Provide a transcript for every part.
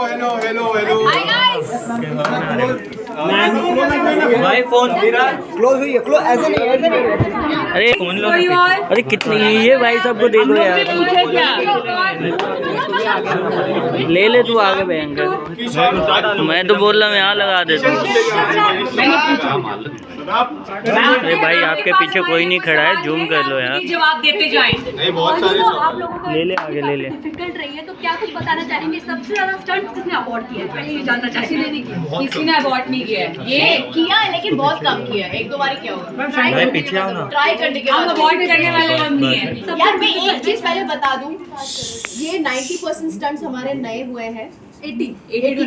Hi guys. भाई phone close हुई है, क्लोज ऐसे नहीं। अरे फोन लो ना। अरे कितनी ये भाई सबको दे दो यार। ले ले तू आगे भयंकर। मैं तो बोल रहा हूँ यहाँ लगा दे तू। अरे भाई आपके पीछे कोई नहीं खड़ा है, जूम कर लो यार। जवाब देते जाएं। नहीं बहुत सारे आप लोगों को ले ले आगे ले ले। डिफिकल्ट रही है तो क्या कुछ बताना चाहेंगे? सबसे ज्यादा स्टंट किसने अवॉर्ड किया है? पहले ये जानना चाहेंगे। किसी ने अवॉर्ड नहीं किया है। ये किया है लेकिन बहुत कम किया है, एक दो बार किया होगा। भाई पीछे आओ ना। ट्राई करने के हम बाद अवॉर्ड करने वाले लोग नहीं है। यार मैं एक चीज पहले बता दूं, ये 90% स्टंट्स हमारे नए हुए हैं। 80 to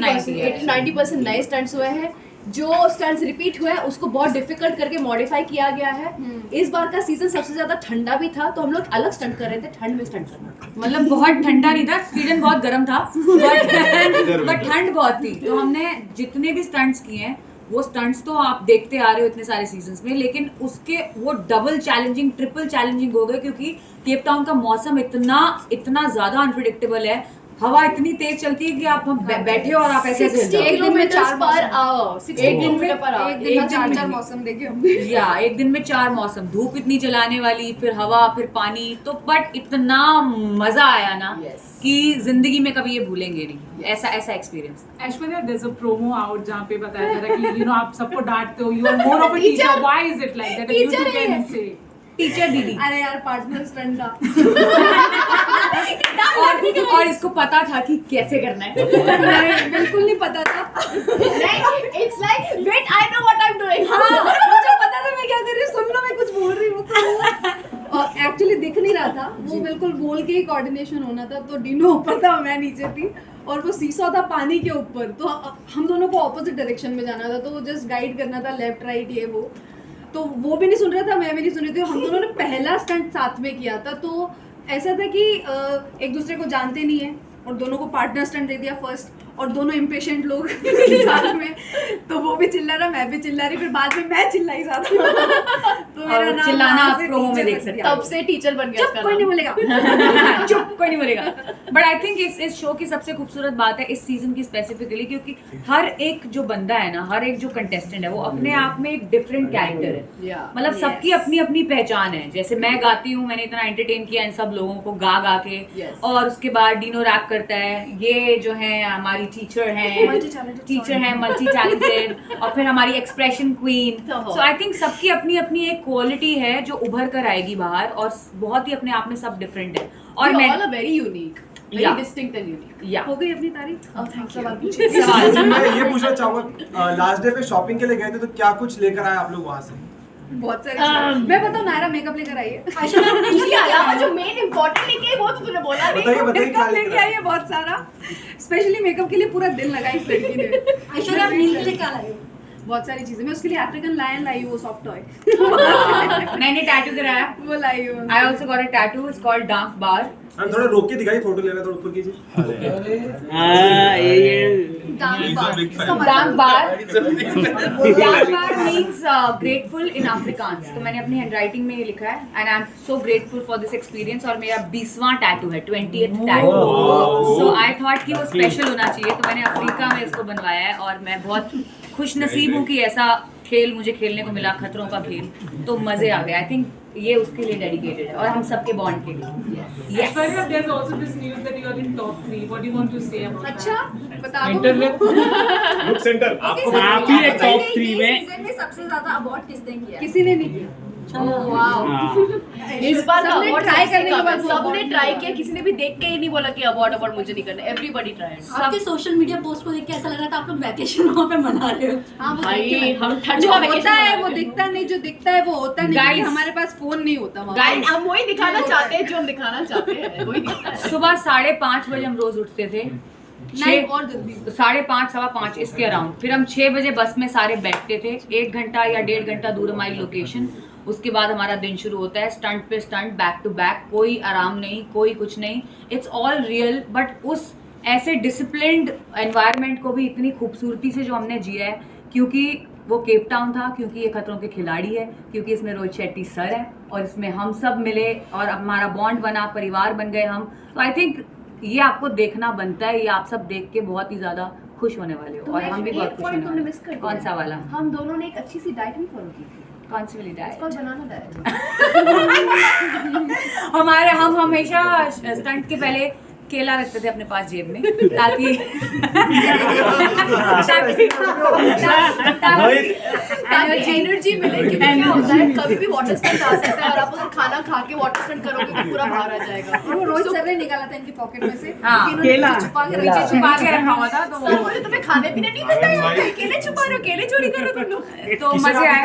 90% नए स्टंट्स हुए हैं। जो स्टंट्स रिपीट हुए हैं उसको बहुत डिफिकल्ट करके मॉडिफाई किया गया है। इस बार का सीजन सबसे ज्यादा ठंडा भी था तो हम लोग अलग स्टंट कर रहे थे, ठंड में स्टंट करना। मतलब बहुत ठंडा नहीं था, स्वीडन बहुत गर्म था, बट ठंड बहुत थी। तो हमने जितने भी स्टंट्स किए हैं वो स्टंट्स तो आप देखते आ रहे हो इतने सारे सीजन्स में, लेकिन उसके वो डबल चैलेंजिंग, ट्रिपल चैलेंजिंग हो गए क्योंकि केप टाउन का मौसम इतना ज्यादा अनप्रिडिक्टेबल है। हवा इतनी तेज चलती है कि आप बैठे और आप ऐसे एक दिन में 4 पर आओ, एक दिन में चार मौसम देखिए या एक दिन में 4 मौसम, धूप इतनी जलाने वाली, फिर हवा, फिर पानी। तो बट इतना मजा आया ना कि जिंदगी में कभी ये भूलेंगे नहीं। ऐसा experience. Aishwarya, there's a promo out जहाँ पे बताया जा रहा है कि आप सबको डांटते हो, you are more of a teacher. Why is it like that? If you can say. Teacher दीदी। अरे यार पार्टनर स्टंट था। और इसको पता था कि कैसे करना है। बिल्कुल नहीं पता था। It's like wait, I know what I'm doing. मुझे पता था मैं क्या कर रही हूँ, सुन लो मैं कुछ बोल रही हूँ। और एक्चुअली दिख नहीं रहा था, वो बिल्कुल बोल के ही कोऑर्डिनेशन होना था। तो डिनो ऊपर था, मैं नीचे थी और वो सीसॉ था पानी के ऊपर। तो हम दोनों को ऑपोजिट डायरेक्शन में जाना था, तो वो जस्ट गाइड करना था, लेफ्ट राइट ये वो। तो वो भी नहीं सुन रहा था, मैं भी नहीं सुन रही थी। हम दोनों ने पहला स्टंट साथ में किया था, तो ऐसा था कि एक दूसरे को जानते नहीं है और दोनों को पार्टनर स्टंट दे दिया फर्स्ट, और दोनों इम्पेशेंट लोग साथ में। तो वो भी चिल्ला रहा, मैं भी चिल्ला रही, फिर बाद में मैं चिल्लाई साथ में। तो मेरा नाम चिल्लाना आप प्रोमो में देख सकते हैं। तब से टीचर बन गया। चुप, कोई नहीं बोलेगा। चुप, कोई नहीं बोलेगा। बट आई थिंक इस शो की सबसे खूबसूरत बात है इस सीजन की स्पेसिफिकली, क्योंकि हर एक जो बंदा है ना, हर एक जो कंटेस्टेंट है वो अपने आप में एक डिफरेंट कैरेक्टर है। मतलब सबकी अपनी अपनी पहचान है। जैसे मैं गाती हूँ, मैंने इतना एंटरटेन किया इन सब लोगों को गा के, और उसके बाद डिनो रैप करता है, ये जो है हमारी टीचर है, मल्टी टैलेंटेड, और फिर हमारी expression queen. So I think सबकी अपनी अपनी एक क्वालिटी है जो उभर कर आएगी बाहर, और बहुत ही अपने आप में सब डिफरेंट है। और मैं very unique, very distinct and unique. हो गई अपनी तारीफ। मैं ये पूछना चाहूंगा, लास्ट डे पे शॉपिंग के लिए गए थे तो क्या कुछ लेकर आए आप लोग वहाँ से? बहुत सारी मैं बताऊं, नायरा मेकअप लेकर आई है। इसके अलावा जो मेन इंपॉर्टेंट लेके आई वो तो तूने बोला नहीं। मेकअप लेके आई है बहुत सारा, स्पेशली मेकअप के लिए पूरा दिन लगा इस लड़की ने। ऐश्वर्या अपने लिए क्या लाई हो? बहुत सारी चीजें। मैं उसके लिए अफ्रीकन लायन लाई हूँ, वो सॉफ्ट टॉय। मैंने टैटू कराया, वो लाई हूँ। I also got a tattoo, it's called dark bar. हम थोड़ा रोक के दिखाइए, फोटो लेना थोड़ा ऊपर कीजिए। डार्क बार मीन्स ग्रेटफुल इन अफ्रीकांस। तो मैंने अपनी हैंडराइटिंग में ये लिखा है, and I am so grateful for this experience. और मेरा 20वां टैटू है, 20th tattoo. So I thought कि वो स्पेशल होना चाहिए, तो मैंने अफ्रीका में इसको बनवाया है। और मैं बहुत खुश नसीब हूँ कि ऐसा खेल मुझे खेलने को मिला, खतरों का खेल। तो मजे आ गए। आई थिंक ये उसके लिए डेडिकेटेड है और हम सबके बॉन्ड के लिए। Aishwarya, there's also this news that you are in top 3. What do you want to say about that? अच्छा बता दो। इंटरनेट बुक सेंटर आप ही एक टॉप 3 में। सबसे ज्यादा अवार्ड किसने किया? किसी ने नहीं किया। इस बार अवार्ड ट्राई करने के बाद सबने ट्राई किया, किसी ने भी देख के ही नहीं बोला कि अवार्ड मुझे नहीं करना। Everybody tried. आपके सोशल मीडिया पोस्ट को देख के ऐसा लग रहा था आप लोग वैकेशन वहाँ पे मना रहे हो। हाँ भाई हम ठंड जो का होता है वो दिखता नहीं, जो दिखता है वो होता नहीं। Guys, हमारे पास फोन नहीं होता वहाँ। Guys, हम वही दिखाना चाहते हैं जो हम दिखाना चाहते हैं, वही दिखता है। सुबह 5:30 बजे हम रोज उठते थे, नहीं और जल्दी 5:30 सवा 5 इसके अराउंड। फिर हम 6 बजे बस में सारे बैठते थे, 1 घंटा या 1.5 घंटा दूर हमारी लोकेशन। उसके बाद हमारा दिन शुरू होता है, स्टंट पे स्टंट, बैक टू बैक, कोई आराम नहीं, कोई कुछ नहीं। It's all real. बट उस ऐसे डिसिप्लिन्ड एनवायरनमेंट को भी इतनी खूबसूरती से जो हमने जिया है, क्योंकि वो केप टाउन था, क्योंकि ये खतरों के खिलाड़ी है, क्योंकि इसमें रोहित शेट्टी सर है और इसमें हम सब मिले और हमारा बॉन्ड बना, परिवार बन गए हम। तो आई थिंक ये आपको देखना बनता है, ये आप सब देख के बहुत ही ज्यादा खुश होने वाले हो और हम भी बहुत खुश होने वाले हैं। कौन सा वाला? हम दोनों ने एक अच्छी सी डाइट भी फॉलो की थी। कौन सी वाली डाइट? बनाना डाइट। हमारे हम हमेशा स्टंट के पहले केला रखते थे अपने पास जेब में ताकि एनर्जी मिले, क्योंकि क्या होता है कभी भी वाटर स्टंट आ सकता है और आप उसे खाना खा के वाटर स्टंट करोगे तो पूरा बाहर आ जाएगा। और वो रोहित सर ने निकाला था इनकी पॉकेट में से, हाँ, कि इन्होंने केला। छुपा के नीचे छुपा के रखा हुआ था, तो सर बोले तुम्हें खाने पीने नहीं मिलता है, केले छुपा रहे हो, केले चोरी कर रहे हो तुम लोग। तो मजे आए।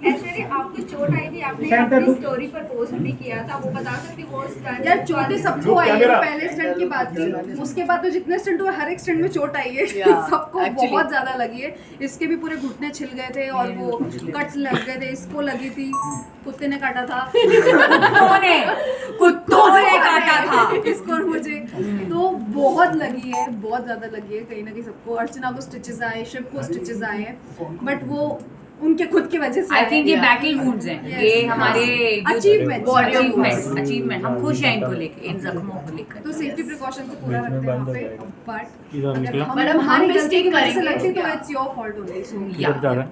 ऐश्वर्या आपको चोट आई थी, आपने अपनी स्टोरी पर पोस्ट भी किया था, वो बता सकती वो स्टंट? यार चोटें सबको आई है, पहले स्टंट की बात थी, उसके बाद तो जितने स्टंट हुए हर एक स्टंट में चोट आई है। सबको बहुत ज्यादा लगी है, इसके भी पूरे घुटने छिल गए थे और वो कट्स लग गए थे, इसको लगी थी, कुत्ते ने काटा था, कुत्तों ने काटा था इसको और मुझे, तो बहुत लगी है, बहुत ज्यादा लगी है कहीं ना कहीं सबको। अर्चना को स्टिचेस आए, शिव को स्टिचेस आए हैं, बट वो उनके खुद की वजह से आई थिंक ये बैटल वुंड्स हैं, ये हमारे Achievements. अचीवमेंट हम खुश हैं इनको लेके, इन जख्मों को लेकर। तो सेफ्टी प्रिकॉशन से पूरा रखते हैं वहाँ पे, बट मैडम, हम mistake करेंगे। लगती तो इट्स योर फॉल्ट ओनली। सो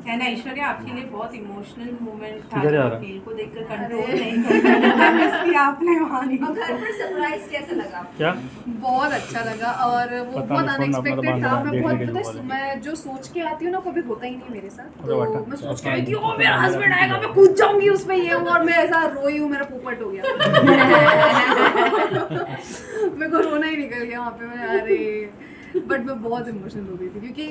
है ना ऐश्वर्या, आपके लिए बहुत इमोशनल मोमेंट था, फील को देखकर कंट्रोल नहीं किया आपने वहाँ। घर पर सरप्राइज कैसा लगा? क्या बहुत अच्छा लगा और वो पता बहुत नहीं, अनएक्सपेक्टेड फोन था। नंबर मैं बहुत देखने के पता है, लिए मैं जो सोच के आती हूँ ना कभी होता ही नहीं मेरे साथ, अरे तो बेटा, मैं सोच के आई थी ओ मेरा हस्बैंड आएगा, मैं कूद जाऊंगी उसमें, ये हूँ, और मैं ऐसा रोई हूँ, मेरा पोपट हो गया। मेरे को रोना ही निकल गया वहाँ पे, मैं अरे, बट मैं बहुत इमोशनल हो गई थी क्योंकि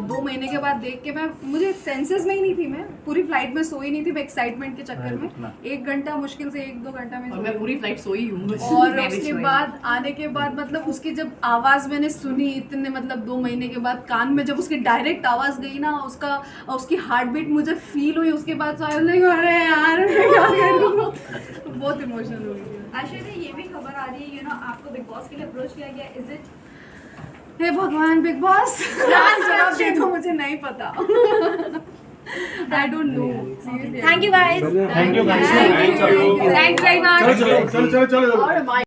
2 महीने के बाद देख के मुझे सेंसेस में ही नहीं थी, मैं पूरी फ्लाइट में सोई नहीं थी, मैं एक्साइटमेंट के चक्कर में 1 घंटा मुश्किल से 1-2 घंटा में और मैं पूरी फ्लाइट सोई हूँ। और उसके बाद आने के बाद मतलब उसकी जब आवाज़ मैंने सुनी इतने मतलब 2 महीने के बाद कान में, जब उसकी डायरेक्ट आवाज़ गई ना, उसकी हार्ट बीट मुझे फील हुई, उसके बाद अरे यार मैं क्या करूँ, बहुत इमोशनल हो गई थी। ऐश्वर्या, ये भी खबर आ रही है आपको बिग बॉस के लिए अप्रोच किया गया, इज इट? हे भगवान, बिग बॉस जवाब दे दो, मुझे नहीं पता। I don't know. Thank you guys. Thank you thanks very much. चलो